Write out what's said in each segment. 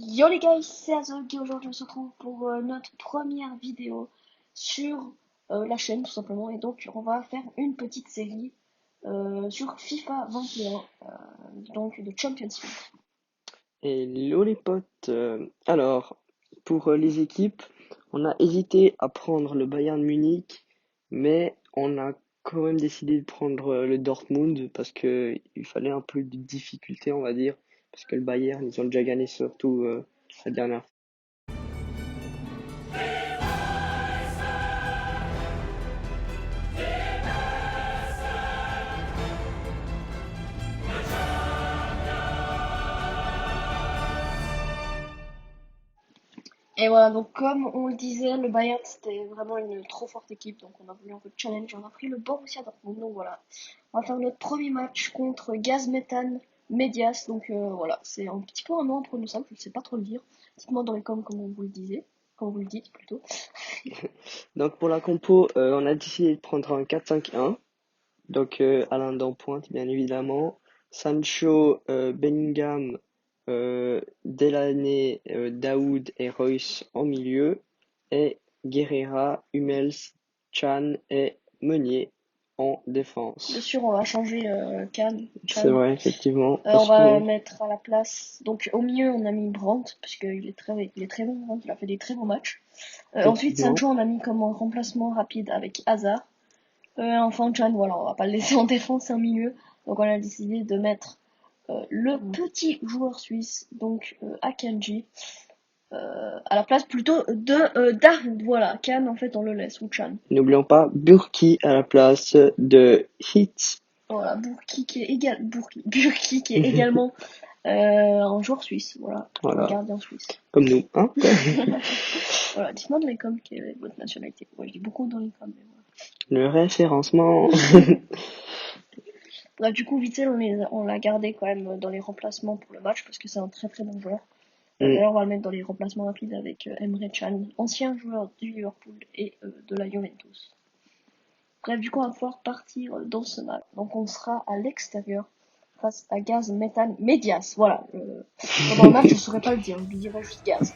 Yo les gars, c'est Azog et aujourd'hui on se retrouve pour notre première vidéo sur la chaîne tout simplement et donc on va faire une petite série sur FIFA 21 donc de Champions League. Hello les potes. Alors, pour les équipes, on a hésité à prendre le Bayern Munich, mais on a quand même décidé de prendre le Dortmund parce que il fallait un peu de difficulté, on va dire, parce que le Bayern, ils ont déjà gagné surtout la dernière. Et voilà, donc comme on le disait, le Bayern c'était vraiment une trop forte équipe, donc on a voulu un peu de challenge, on a pris le Borussia Dortmund, donc voilà. On va faire notre premier match contre Gaz Méthane Medias, donc voilà, c'est un petit peu un nom imprononçable, je ne sais pas trop le dire. Dites-moi dans les coms comment vous le disiez, comment vous le dites plutôt. Donc pour la compo, on a décidé de prendre un 4-5-1. Donc Alain en pointe, bien évidemment. Sancho, Bellingham, Delaney, Daoud et Royce en milieu. Et Guerreira, Hummels, Chan et Meunier en Bien défense. sûr, on va changer C'est Chan. vrai, effectivement, On parce va que mettre à la place. Donc au milieu, on a mis Brandt, parce qu'il est très bon, Brandt, il a fait des très bons matchs. Ensuite, effectivement, Sancho, on a mis comme un remplacement rapide avec Hazard. Enfin, Chan, voilà, on va pas le laisser en défense, c'est un milieu. Donc on a décidé de mettre le petit joueur suisse, donc Akanji, à la place plutôt de Dahoud. Voilà, Kan, en fait, on le laisse, ou Chan. n'oublions pas Burki à la place de Hit. Voilà, Burki qui est également un joueur suisse, voilà, un Voilà, gardien suisse. comme nous, hein. Voilà, dites-moi dans les coms quelle est votre nationalité. Ouais, je dis beaucoup dans les coms, mais Le référencement. voilà. Bref, du coup, Witzel, on l'a gardé quand même dans les remplacements pour le match parce que c'est un très très bon joueur. Hmm. D'ailleurs, on va le mettre dans les remplacements rapides avec Emre Can, ancien joueur du Liverpool et de la Juventus. Bref, du coup, on va pouvoir partir dans ce match. Donc, on sera à l'extérieur face à Gaz Méthane Medias. Voilà. Pendant le match, je saurais pas le dire, je lui dirais juste Gaz.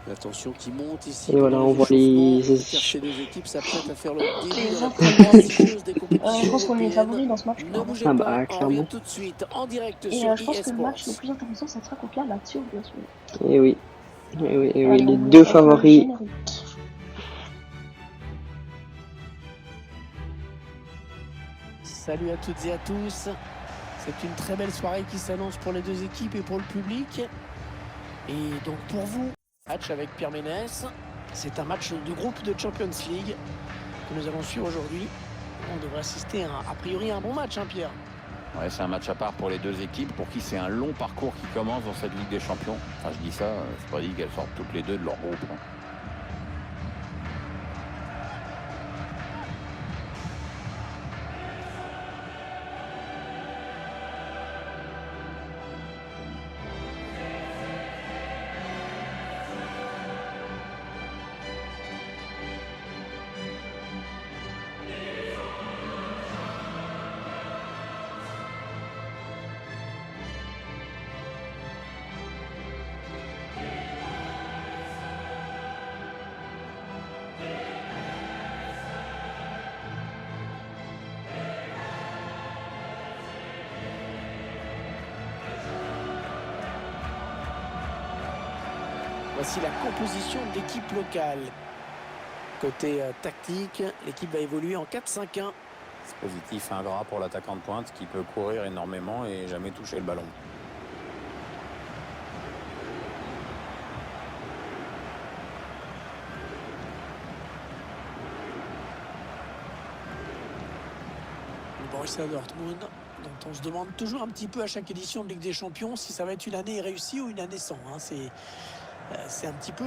La tension qui monte ici Et voilà, pendant on les voit échauffements, car ces deux équipes s'apprêtent à faire leur début Les dans la autres, plus ils vont un petit peu. prestigieuse des Je compétitions pense qu'on est européennes. favoris dans ce match, Ne clairement. bougez ah pas, bah on revient clairement. tout de suite en direct Et sur je pense EA que le match le Sports. plus intéressant, ça sera contre la Lazio, bien sûr. Et oui, et oui, et oui, Allez, les on vous deux laisse avec le favoris. générique. Salut à toutes et à tous. C'est une très belle soirée qui s'annonce pour les deux équipes et pour le public. Et donc pour vous, match avec Pierre Ménès. C'est un match de groupe de Champions League que nous allons suivre aujourd'hui. On devrait assister a priori à un bon match, hein, Pierre. Ouais, c'est un match à part pour les deux équipes, pour qui c'est un long parcours qui commence dans cette Ligue des Champions. Enfin, je dis ça, c'est pas dit qu'elles sortent toutes les deux de leur groupe, hein. Voici la composition de l'équipe locale. Côté tactique, l'équipe va évoluer en 4-5-1. C'est positif, un gras pour l'attaquant de pointe qui peut courir énormément et jamais toucher le ballon. Le Borussia Dortmund, dont on se demande toujours un petit peu à chaque édition de Ligue des Champions si ça va être une année réussie ou une année sans, hein. C'est un petit peu,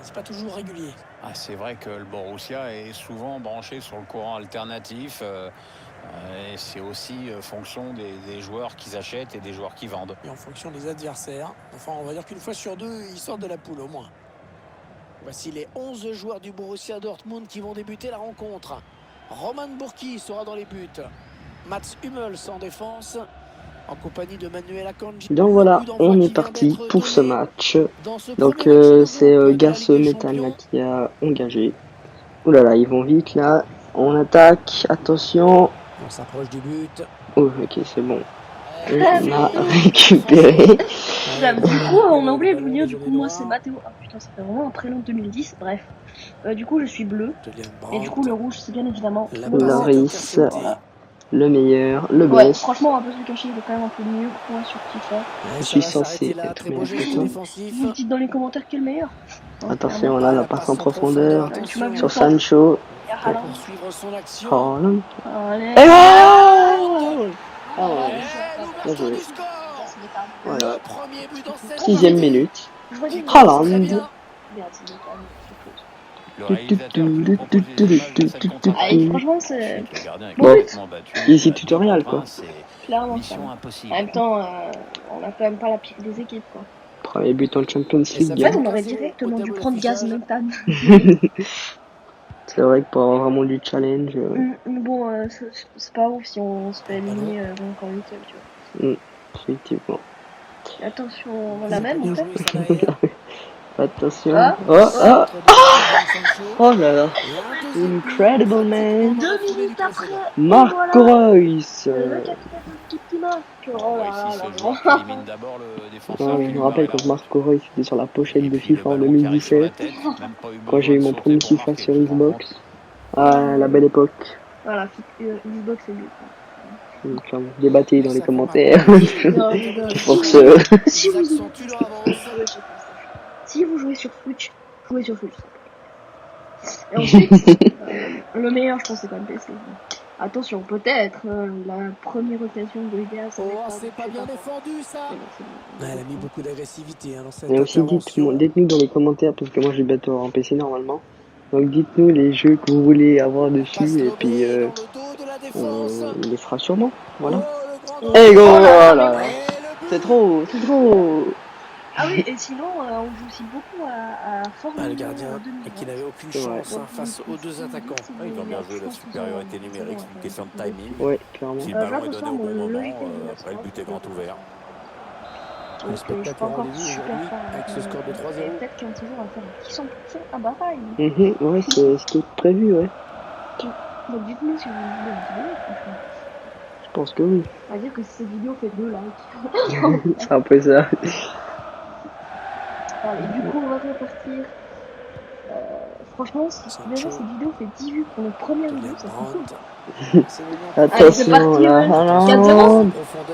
c'est pas toujours régulier. Ah, c'est vrai que le Borussia est souvent branché sur le courant alternatif. Et c'est aussi fonction des joueurs qu'ils achètent et des joueurs qui vendent. Et en fonction des adversaires. Enfin, on va dire qu'une fois sur deux, ils sortent de la poule au moins. Voici les 11 joueurs du Borussia Dortmund qui vont débuter la rencontre. Roman Burki sera dans les buts. Mats Hummels en défense. en compagnie de Manuel Akanji. Donc Le voilà, coup d'envoi on est qui vient parti d'être pour ce donné match. dans ce Donc premier match de c'est groupe de la Gas Ligue des Méthane là, Champions. qui a engagé. Ouh là là, ils vont vite là. On attaque, attention. On s'approche du but. Oh, ok, c'est bon. Et Bien on a fait, récupéré. Là, Ouais, du bien coup, on a récupéré le oublié de vous ballon dire, des du coup, Jaunets moi c'est Noirs. Mathéo. Ah putain, ça fait vraiment un prénom de 2010, bref. Du coup, je suis bleu. De Liam Et du coup, Brandt. le rouge, c'est bien évidemment La le passe Maroc. est Loris, interceptée. Voilà. le meilleur, le Ouais, best. franchement, on va pas se le cacher, il est quand même un peu mieux que moi sur FIFA. Ouais, Je ça suis va censé s'arrêter là. être Très beau meilleur que geste toi. défensif. Vous me dites dans les commentaires qui est le meilleur. Hein, Attention, clairement. là, Ah, la passe en profondeur. Tu m'as vu Sur le temps. Sancho. Il y a Pour Haaland. poursuivre son action. Haaland. Allez. Et Haaland. ah ouais, Et bien l'ouverture joué. du score. Voilà. Le premier but dans cette 6ème partie. minute. Je vois Qui des commence très Haaland. bien. Merde, c'est des cannes, c'est faux. Le réalisateur qui nous propose les images de cette contre-attaque. Ah, et franchement, c'est. Ensuite, le gardien est Bon but. complètement battu. Easy Deux tutorial, contre un, quoi. c'est Clairement, mission ça. En impossible. même temps, on a quand même pas la pire des équipes, quoi. Premier but en Champions Et ça En League. fait, fait on aurait 1-0 directement au dû tableau prendre Gaz d'affichage. Mentan. C'est vrai que pour avoir vraiment du challenge. Mais bon, c'est pas ouf si on se fait éliminer donc en 8ème, tu vois. Effectivement. Et attention, on l'a même en Bien fait. joué, Salah. Attention. Ah, Oh, oh, Oh oh là là. Incredible man. 2 minutes après, et Marco voilà Reus. le capitaine de l'équipe qui marque. Oh On voit là ici là ce joueur qui là. élimine d'abord le Ah, défenseur qui je lui me rappelle barrait la quand route. Marco Reus était sur la pochette Et de puis le FIFA en ballon qui arrive sur la 2017. tête, même pas eu Quand j'ai besoin eu de mon sauter premier pour FIFA marquer, sur tu te rends compte. Xbox. Ah, la belle époque. Voilà, Xbox c'est mieux. Donc, débattez dans les commentaires. Pour Si ce. si vous Accentue leur avance. jouez sur PlayStation, si vous jouez sur Switch, jouez sur Switch. Et ensuite, le meilleur, je pense, c'est quand même PC. Attention, peut-être la première occasion de Gaz. Oh, c'est pas bien défendu ça. Bon, Elle a mis beaucoup d'agressivité dans cette Et aussi intervention. dites-nous dans les commentaires, parce que moi j'ai bientôt en PC normalement. Donc dites-nous les jeux que vous voulez avoir Passe dessus et puis lobée dans le dos de la défense. on les fera sûrement. Voilà. Oh, le grand Eh go, Oh là oh là, là mais là. Et le C'est but. trop, c'est trop. Ah oui, et sinon, on joue aussi beaucoup à Formule Le gardien 2020. qui n'avait aucune C'est vrai. chance face aux deux attaquants. Ah, ils ont bien joué la supériorité numérique, c'est une question de timing. Ouais, clairement. Si le Là, ballon est ce donné soir, au bon le moment, logiciel de après le but est grand ouvert. Un Je suis pas spectacle au encore rendez-vous super aujourd'hui fan. avec ce score de 3-0. Et peut-être qu'un petit jour, on va faire un petit 100% à bataille. Ouais, c'est ce qui est prévu, ouais. Donc dites-nous si vous voulez une vidéo, franchement. Je pense que oui. On va dire que si cette vidéo fait 2 likes. C'est un peu ça. Allez, du coup, on va repartir. Franchement, déjà cette vidéo fait 10 vues pour notre première vidéo, ça c'est cool. Attention c'est parti, là, ouais. Haaland.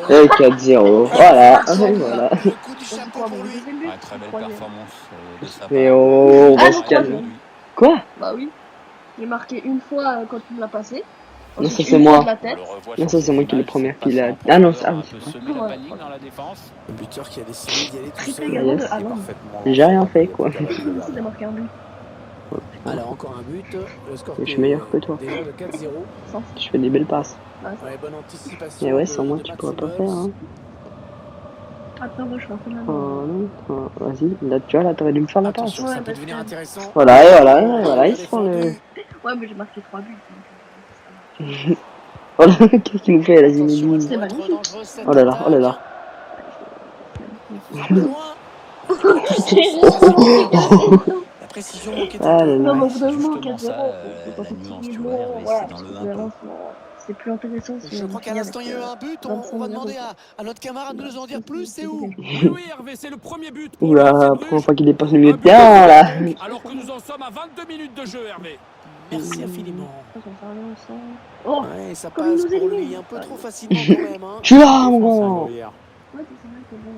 4-0. Et 4-0. Voilà. Ah, Et voilà. Le coup du C'est chapeau quoi, pour mon lui. deuxième but? Ouais, très belle Troisième. performance de sa part. Mais on Ah, va non, se calmer. troisième. Quoi? Bah oui. J'ai marqué une fois quand il me l'a passé. Non, Ensuite, ça, c'est une fois moi. de la On tête. le revoit Non, sur ça c'est cette moi qui l'ai image, première c'est qui l'a. passé en Ah non, profondeur, oui, un c'est peu vrai. semé la Ouais. panique dans la défense. Le buteur qui a décidé d'y aller tout Triplé seul. également Yes. de C'est Haaland. parfaitement J'ai rien lancé, fait, il a quoi. plus qu'à valider C'est derrière. marqué un but. Alors encore un but. Le score Je qui suis meilleur est que toi. déjà de 4-0. Sans Je fais des belles passes. Ouais, bonne anticipation. Et ouais, sans de moi tu Mats pourras pas Hummels. faire. Hein. Attends, moi je suis un peu là. Oh non. Oh, vas-y, là tu vois, là t'aurais dû me faire la passe. Attention, ça Ouais, peut parce devenir que- intéressant. Voilà, et voilà, Oh, et voilà, bien il se prend le. défendu. Ouais, mais j'ai marqué 3 buts. Donc, ça marche. Voilà, qu'est-ce qu'il nous fait, la Attention, elle Zinedine? peut être magnifique. dangereuse, cette Oh là là, oh là là. attaque. Frappe loin. La précision manquait Ah un là peu. là. Non, mais au C'est bout d'un moment, justement 4-0, ça, c'est pas la nuance, possible. tu vois, Hervé, Voilà, c'est dans le parce que un peu. c'est plus intéressant si Je on crois qu'à finit l'instant, il y a eu avec, un but. 25 On va zéro, demander quoi. à notre camarade de nous en dire plus. C'est où? Oui, Hervé, c'est le premier but pour Oula, le FC première Bruges. fois qu'il dépasse le milieu Un de but terrain, là. donc, alors que nous en sommes à 22 minutes de jeu, Hervé. Merci infiniment. Ça, ça fait un sang. Oh, Ouais, ça Comme il passe nous pour élimine. lui un peu trop facilement quand même. Hein. Je suis là, mon Défense grand. singulière. ouais, c'est vrai que bon.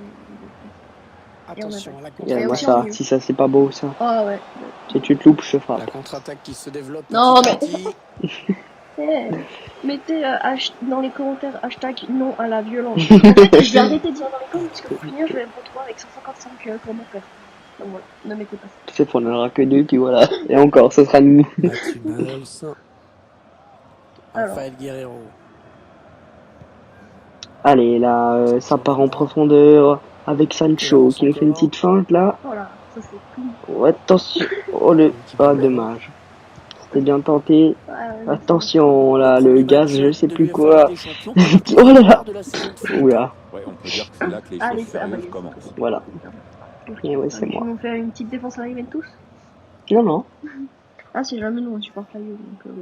Attention à la Et moi aussi, ça, on- si ça c'est pas beau ça. Ah ouais. Si tu te loupes, je te La frappe. contre-attaque qui se développe Non, petit à mais- petit. Eh, mettez dans les commentaires hashtag non à la violence. En fait, je vais arrêter de dire dans les commentaires parce que pour finir, je vais me retrouver avec 155 commentaires. Donc voilà, ne mettez pas ça. Tu sais, on en aura que deux, puis voilà. Et encore, ce sera nous. Mats Hummels. Alors. Rafael Guerrero. Allez, là, ça part en profondeur avec Sancho qui nous fait une petite feinte là. Voilà, ça c'est tout. Oh, attention. Oh le. Ah, dommage. C'était bien tenté. Attention, là, le gaz, je sais plus quoi. Oh là là. Oula. Ouais, on peut dire que c'est là que les Allez, choses ça va. sérieuses commencent. Voilà. Et ouais, c'est Ils moi. vont faire une petite défense à la Juventus. Non, non. Ah, c'est jamais nous, on supporte la Juve, donc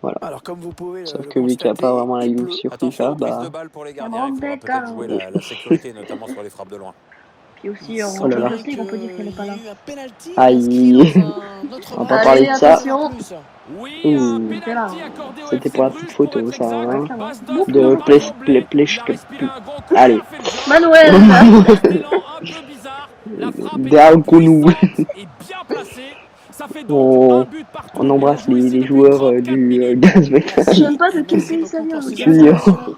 bon. Alors, comme vous pouvez Sauf le que vu qu'il n'y a pas constater, vraiment la il Juve pleut. sur Attention FIFA, aux prises de bah. balles pour les Ça gardiens. Il faudra m'embête, peut-être hein. jouer la sécurité, notamment sur les frappes de loin. Puis aussi, Il en Oh là là. Champions League, on peut dire qu'elle est pas là. Il y a eu un penalty Aïe. inscrit dans un autre On va match. pas parler de ça. attention. Oui, un Ouh. pénalty accordé au C'était FC pour la Bruges petite pour photo, être ça. exact. Hein. Bastos De n'a pas tremblé. Il a que. respiré un grand coup, Allez. il a fait le job. Manuel. Un élan un peu bizarre. La frappe était Daoukounou. puissante et bien placée. Ça fait donc un but partout. On embrasse Et on joue ici les depuis joueurs 34 du minutes. Gaz Metal. Je sais pas de Et quel merci pays ça beaucoup vient, pour le ces gaz. Junior. informations.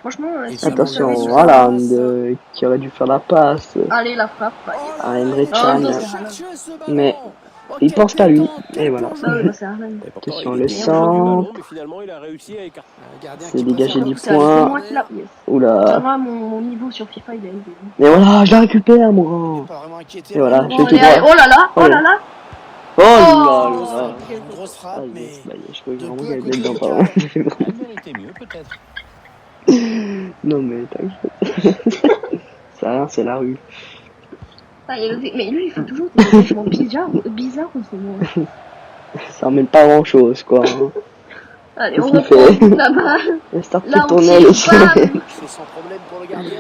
Franchement, Et si ça vous savez monte Attention, sur- Haaland qui aurait dû faire la passe Allez, la frappe. Bah, Oh à là là, Emre il est Can. allé Oh, chercher ce ballon. Mais Oh, il quelle pense qu'à lui. détente, quel Et voilà. bon jeu. bah oui, bah c'est Haaland. Et pourtant, Attention, il le était proche du ballon, centre. mais finalement, il a réussi à écarter. Un gardien C'est qui dégagé préfère du observer point. le C'est moi qui l'a. corner. Yes. Ça Oula. va, mon niveau sur FIFA il est élevé. Mais voilà, je la récupère, Il mon n'est grand. pas vraiment inquiété. Et voilà, là. je vais Bon, tout allez, allez. droit. Oh là là, oh là là. Oh là Oh, là. C'est une grosse frappe, Ah, mais yes, bah, je croyais de vraiment peu qu'il y à avait côté dedans, du pardon. Elle méritait mieux, peut-être. Non, mais t'inquiète. C'est rien, c'est la rue. Ah, mais lui, il fait toujours des engagements bizarres en ce moment. Ça emmène pas grand chose, quoi. Hein. Allez, Qu'est-ce on qu'il reprend fait la balle. Laisse ta Là, petite on tournelle. tire, bam. c'est sans problème pour le gardien.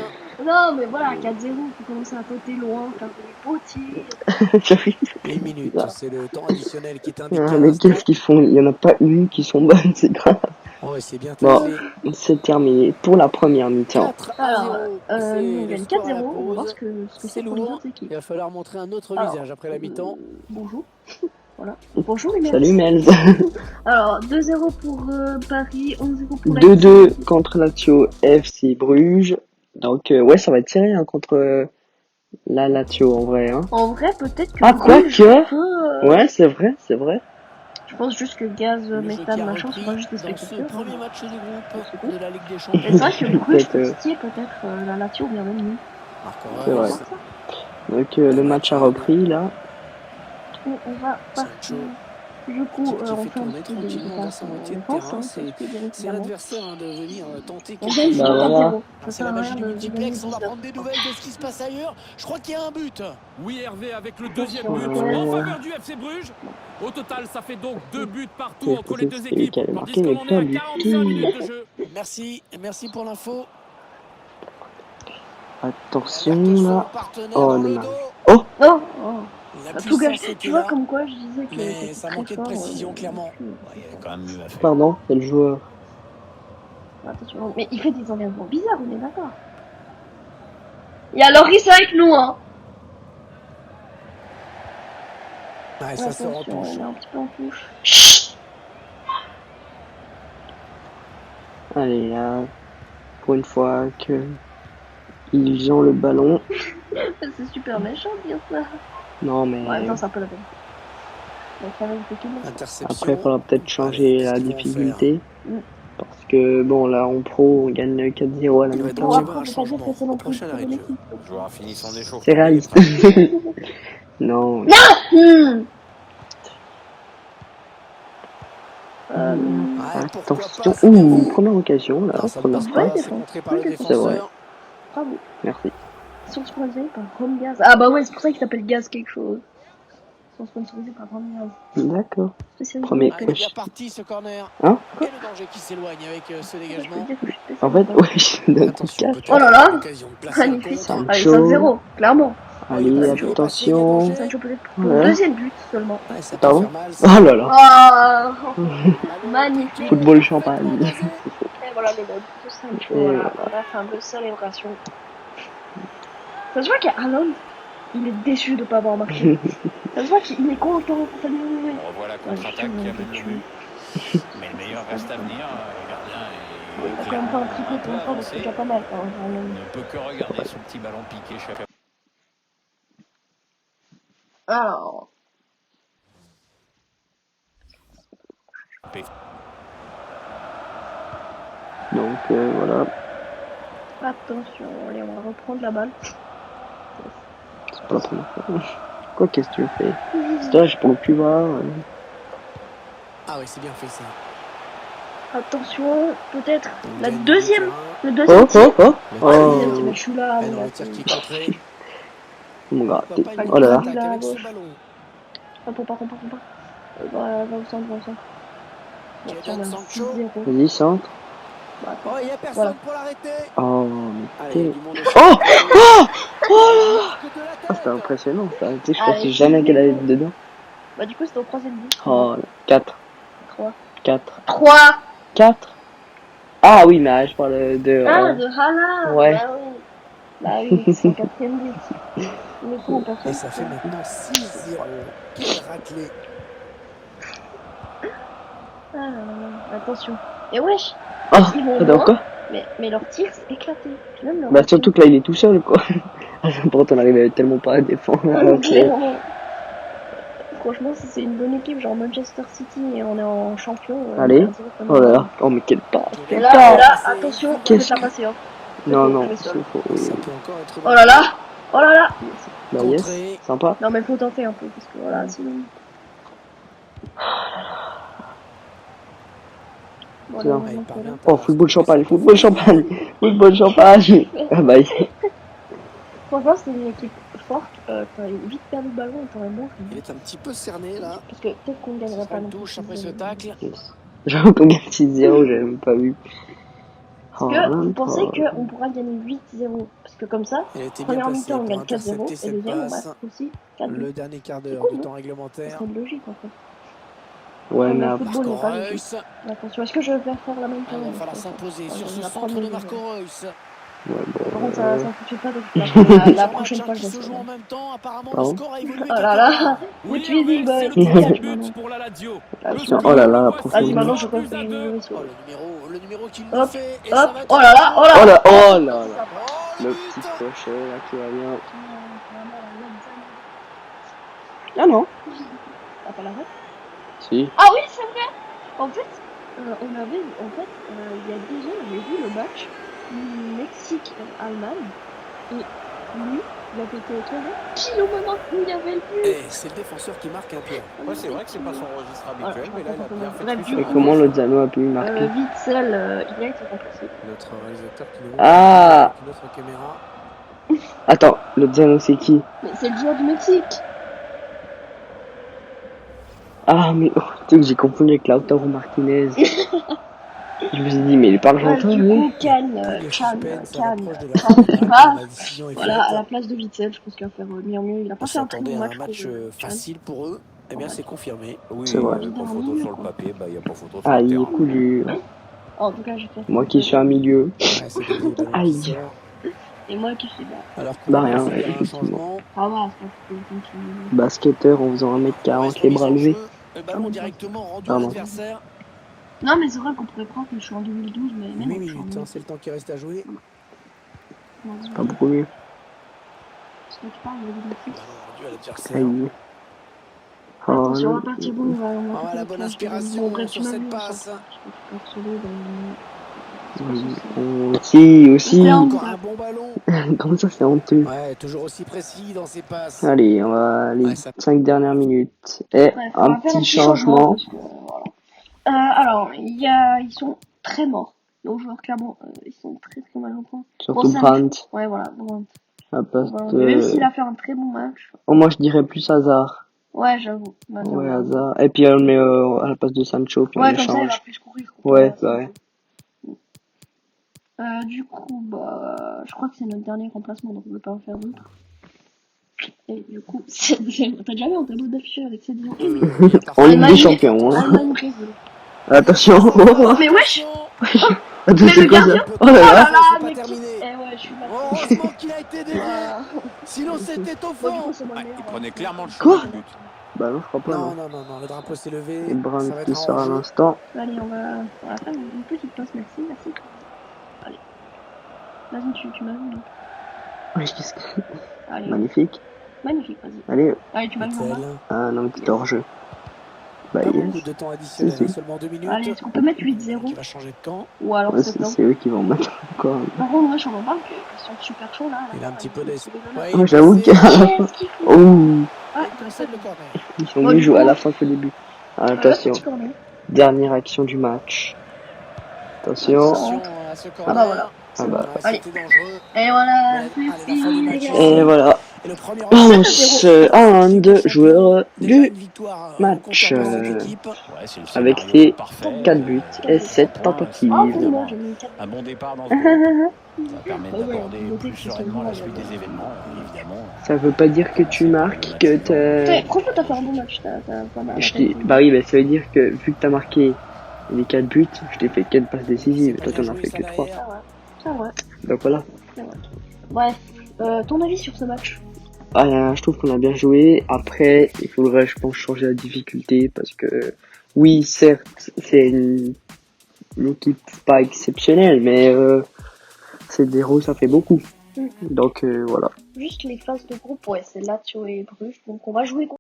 Non, mais voilà, 4-0, faut commencer à côté loin, faire des beaux tirs. J'arrive. Une minute, c'est le temps additionnel qui est indiqué Ah, à mais l'instant. qu'est-ce qu'ils font? Il y en a pas une qui sont bonnes, c'est grave. Oh, c'est bien Bon, taillé. c'est terminé pour la première mi-temps. 4 à Alors, 0. nous, on C'est gagne le score à la 4-0, on va voir pause. ce que C'est c'est pour les lourd. autres équipes. Il va falloir montrer un autre Alors, visage après la mi-temps. Bonjour. Voilà. Bonjour les mecs. Salut Mels. Alors, 2-0 pour Paris, 1-0 pour la 2-2 contre Lazio FC Bruges. Donc, ouais, ça va être serré hein, contre la Lazio en vrai. Hein. En vrai, peut-être que. Ah, Bruges quoique. peut, Ouais, c'est vrai, c'est vrai. Je pense juste que Gaz, Le jeu Méthane, qui a machin, repris sont pas juste des dans ce spectateurs. premier Hein. match du groupe C'est de la Ligue des Et Champions. c'est vrai que Bruges Peut-être, peut skier peut-être la Lazio ou bien même nous. Marc C'est Aurèle, vrai. Donc, le match a repris là. On va partir. Sancho. Du coup, Qui on fait fait un tourner petit peu de tranquillement dans défense sa en moitié de défense, terrain. hein, C'est parce que bien à évidemment. l'adversaire de venir tenter On quelque gagne chose. Bah, voilà. 4-0. Ah, Ça c'est sert la à magie rien du de multiplex. On va 19. prendre des nouvelles de ce qui se passe ailleurs. Je crois qu'il y a un but. Oui, Hervé, avec le deuxième Attention, but ouais. en faveur du FC Bruges. Au total, ça fait donc 2 buts partout C'est entre les deux peut-être celui équipes. qui avait Tandis marqué, mais qu'on en est pas à du 45 tout. minutes de jeu. Merci pour l'info. Attention Alerte son là. partenaire Oh dans non, le non. dos. Oh, oh. La Bah, tout gâche. puissance Tu était vois là, comme quoi je disais que mais c'était ça très manquait de fort, précision, clairement. Ouais, il y avait quand même mieux à faire. Pardon, c'est le joueur. Attention, mais il fait des engagements bizarres, on est d'accord. Il y a Loris avec nous, hein. Ouais, ça se Attention, retouche. on est un petit peu en touche. Allez là, pour une fois que ils ont le ballon. C'est super méchant de dire ça. Non mais Ouais, non, c'est un peu la peine. Donc, ça va, il fait tout le monde. Interception. après il faudra peut-être changer Allez, la qu'est-ce qu'ils vont difficulté. faire Parce que bon là en pro on gagne 4-0 à la Il va mi-temps. donc Bon, y après, avoir un faut pas dire que changement c'est non au plus prochain une arrêt très de bonne jeu. équipe. Le joueur a fini son échauffourée. C'est réaliste. Non. Hmm. Ouais, pourquoi Attention. pas, c'est bien Ouh, vu. première occasion là. Non, ça ne Première passe Ouais, pas, passe. c'est contré par le ouais, c'est vrai. défenseur. Bravo. Merci. Ils sont sponsorisés par Rome Gaz. Ah bah ouais, c'est pour ça qu'il s'appelle Gaz quelque chose. Ils sont sponsorisés par Rome Gaz. D'accord. Spécialisé Premier dans Allez, le bien coach. parti ce corner. Hein? Et le danger qui s'éloigne avec ce Je peux dégagement. te dire que je suis spécialisé En fait, dans le- ouais, je donne Attention, casse. peut-être Oh là là. l'occasion de placer un Magnifique. contre. Allez, Sancho. 5-0, clairement. Allez, Il est passé, attention. il est Sancho peut-être pour le Ouais. deuxième but seulement. Ouais, ça peut Pardon? faire mal. Ça. Oh là là. Oh, magnifique. Football champagne. Et voilà le lob de Sancho. Et Voilà, voilà. on a fait un peu de célébration. Ça se voit qu'Haaland, il est déçu de ne pas avoir marqué. Ça se voit qu'il est content. Ça lui fait. On revoit la contre-attaque qui amène le but. Mais le meilleur reste à venir. Le gardien Il a est quand même pas un clairement triplé un pour peu l'instant, donc c'est avancé. déjà pas mal. Hein, Il ne peut que regarder son petit ballon piqué chaque fois. alors, Donc voilà. attention, allez, on va reprendre la balle. C'est pas la première fois. Quoi, qu'est-ce que tu fais? Stage pour le plus bas. Ah oui, c'est bien fait ça. Attention, peut-être On la gagne deuxième, du le Oh, deuxième tir. oh, oh, terrain. Ah, le oh, deuxième tir, mais je suis là. Et mon dans gars. le tir qui est contré. mon gars, Pourquoi pas Pas une le oh là là, contre-attaque là, avec ce gauche. ballon. Pas pour pas. Va au centre, va au centre. Bon, tiens, on Jadon a Sancho. 6-0. vas-y, centre. Bah, Oh, il n'y a personne Voilà. pour l'arrêter. Oh, Allez, mais du monde aussi. oh, oh, Il marque de la ah, c'était tête. impressionnant, ça. Tu sais, je Allez, pensais jamais qu'elle allait 6-0. être dedans. Bah, du coup, c'était au troisième but. Oh, 4, 3. 4, 3. 4. Ah oui, mais je parle de... Ah, de Haaland. ouais. Bah oui. Bah oui, c'est son quatrième but. Mais bon, Et personne. ça fait maintenant 6-0. Quelle raclée. Ah là là. Attention. Et wesh. Oh, Ils vont attends, loin, quoi? mais leur tir, c'est éclaté. Puis même leur Bah, action. surtout que là, il est tout seul, quoi. Pourtant, on n'arrivait tellement pas à défendre. Ok. Franchement, si c'est une bonne équipe, genre Manchester City, et on est en champion. Allez. on perd 0 Oh là là. Oh, mais quelle passe. Et Quelle là, passe. attention, je Qu'est-ce vais que- pas passer. Hein. Non, faux, non, je vais c'est seul. faux. Ça peut encore être. Oh là là. Oh là là. Bah, yes. Contré. Sympa. Non, mais faut tenter un peu, parce que voilà, sinon. Voilà, Tiens. Ouais, il parvient Oh, pas à football stopper champagne, cette football offensive. champagne. Football champagne. Ah, bah, Franchement, c'était une équipe forte. T'aurais vite perdu le ballon, t'aurais bon. Il est un petit peu cerné là. Parce que peut-être qu'on Ce gagnerait sera pas une non plus. touche après ce tacle. yes. J'avoue qu'on gagne 6-0, j'avais même pas vu. Est-ce que vous pensez qu'on pourra gagner 8-0? Parce que comme ça, Elle était bien première placée mi-temps, on pour gagne 4-0, intercepter et cette deuxième, on passe. marque aussi 4-2. Le dernier quart d'heure cool, de non? temps Ça réglementaire. serait logique en fait. Ouais, Comme mais le après. football n'est Marco pas logique. Reus. Attention, est-ce que je vais faire la même Ah, chose? il va falloir s'imposer sur ce la centre de première, Marco Reus. Ouais, Par bon. contre, ça suffit pas, donc la prochaine Match fois, je qui vais se faire. joue en même temps. Apparemment, Pardon. le score a évolué Oh quelque là là. part. Mais Oui, tu es dit, Hervé, bah, c'est le tu troisième catch but maintenant. pour la Lazio. Ah, Le sinon, score, oh là là, le la voici, Vas-y, profondeur. maintenant, je 3 buts peux à 2. jouer sur. Oh, le numéro qui le Hop, fait. Et ça hop, va être oh là là, oh là Oh là. là, oh là là. Oh, Le le petit but. crochet là qui va bien. Ah non. T'as pas la ref? Si. Ah oui, c'est vrai. En fait, il y a 2 ans, j'ai vu le match Mexique-Allemagne et lui, il avait été étonné. Kilo maintenant, il avait le but. Et c'est le défenseur qui marque un peu. Ouais, c'est vrai que c'est pas son registre Voilà, habituel, je mais là, il a raconte un bien peu. fait Bref, de du suivre Et coup, comment Lozano a pu marquer? Witzel, il a été remplacé. Notre réalisateur qui nous Ah. avec une autre caméra. Attends, Lozano c'est qui? Mais c'est le joueur du Mexique. Ah, mais oh, tu sais que j'ai confondu avec Lautaro Martinez. Je me suis dit, mais il est pas Bref, argentin, du lui. coup, Pas de suspense à l'approche de la Can, fin du match. La décision est voilà, à faite. la place de Witzel, je pense qu'il va faire mieux. Il a On pas fait un très s'attendait bon à match. un match Can. facile pour eux. Eh bien, c'est confirmé. Oui, C'est vrai. il n'y avait pas photo sur le papier, bah il n'y a pas photo sur le Aïe, terrain. coup dur. En tout cas, j'ai fait. Moi qui suis un milieu. Ouais, c'est Gabriel Ballon qui Aïe. sort. Et moi qui suis là. Alors qu'on Bah, va rien, procéder à un effectivement. changement. Ah ouais, c'est pas continue. Basketteur en faisant 1m40, les bras levés. Le ballon directement rendu à Pardon. l'adversaire. Non, mais c'est vrai qu'on pourrait croire que je suis en 2012, mais 8 non, je suis en minutes, hein, c'est le temps qui reste à jouer. Pas beaucoup mieux. Parce que tu parles de Ballon 2006. rendu à l'adversaire. Aïe. Oh, Attention, on là. va partir bon, on va Ah, la bonne inspiration sur cette passe. Si, aussi. C'est Encore un bon ballon. Comment ça, c'est honteux? Ouais, toujours aussi précis dans ses passes. Allez, on va les Ouais, ça- 5 dernières minutes. Et Bref, on un va faire petit changement. parce que, voilà. Alors, ils sont très morts. Nos joueurs, clairement, ils sont très très mal en point. Surtout ça- Brandt. Ouais, voilà, Brandt. À place Voilà. Même s'il de... a fait un très bon match. Oh, moi je dirais plus Hazard. Ouais, j'avoue. Bah, Ouais, bien. Hazard. Et puis on le met à la place de Sancho, puis on Ouais, comme ça, il va échange. plus courir. Ouais, bah ouais. Du coup, bah, je crois que c'est notre dernier remplacement, donc on ne peut pas en faire d'autres. Et du coup, t'as déjà vu un tableau d'affichage avec cette vision En Ligue des Allemagne- Champions. Hein. Allemagne-Brésil. Attention. Mais wesh! Attends, Mais c'est le quoi gardien- ça? Oh là là. là, c'est pas mais terminé. Eh ouais, je suis là. Heureusement qu'il a été dévié. Ah. Sinon, c'était au Bon, du fond. coup, c'est moi Ouais, le meilleur. il prenait clairement le Quoi chemin du but. Bah non, je crois pas, Non, non. non, le drapeau s'est levé. Et Brandt Ça va qui être un sort à hors-jeu. l'instant. Allez, on va faire une petite passe, merci. Allez. Vas-y, tu m'as vu, là. Ouais, qu'est-ce que... Allez, Magnifique. magnifique, vas-y. Allez. Allez, tu m'as vu, là. Witzel. Ah non, mais t'es hors jeu. Bah Pas yes. beaucoup de temps additionnel, Si, si. seulement 2 minutes. Allez, est-ce qu'on peut mettre 8-0? Qui va changer de camp. Ou alors Ouais, c'est c'est eux qui vont mettre encore. Par contre, moi, j'en parle qu'ils sont super chauds, là. Il a un petit peu d'espoir. Ouais, j'avoue qu'à la fin... Qu'est-ce qu'il faut? Oh, Ah, Il concède le corner. ils sont Bon, mieux du joués à coup- la fin qu'au début. Ah, attention. petit corner. Dernière action du match. Attention. Attention à ce corner. bah voilà. Ah bah. Ouais, Allez. c'était dangereux. Et voilà, Mais, merci allez, la fin du les match. gars. Et voilà. Et le premier Lance un de joueurs Déjà du une victoire match compteur pour cette équipe. Ouais, c'est le avec scénario ses parfait. 4 buts et 7 Ah, tentatives. pour moi, j'ai mis 4. Un bon départ dans ce groupe. Ça permet Ouais, ouais, d'aborder notez plus que sereinement la ce suite soit des événements, évidemment. Ça veut pas dire que tu marques, que t'as... Franchement, t'as fait un bon match. T'as pas mal. Bah oui, bah ça veut dire que vu que t'as marqué les 4 buts, je t'ai fait 4 passes décisives. Toi, t'en as fait que 3. C'est vrai. Donc voilà. Bref, ton avis sur ce match? Ah, je trouve qu'on a bien joué. Après, il faudrait, je pense, changer la difficulté parce que, oui, certes, c'est une équipe pas exceptionnelle, mais 7-0, ça fait beaucoup. Donc voilà. Juste les phases de groupe, ouais, c'est Lazio et Bruges. Donc on va jouer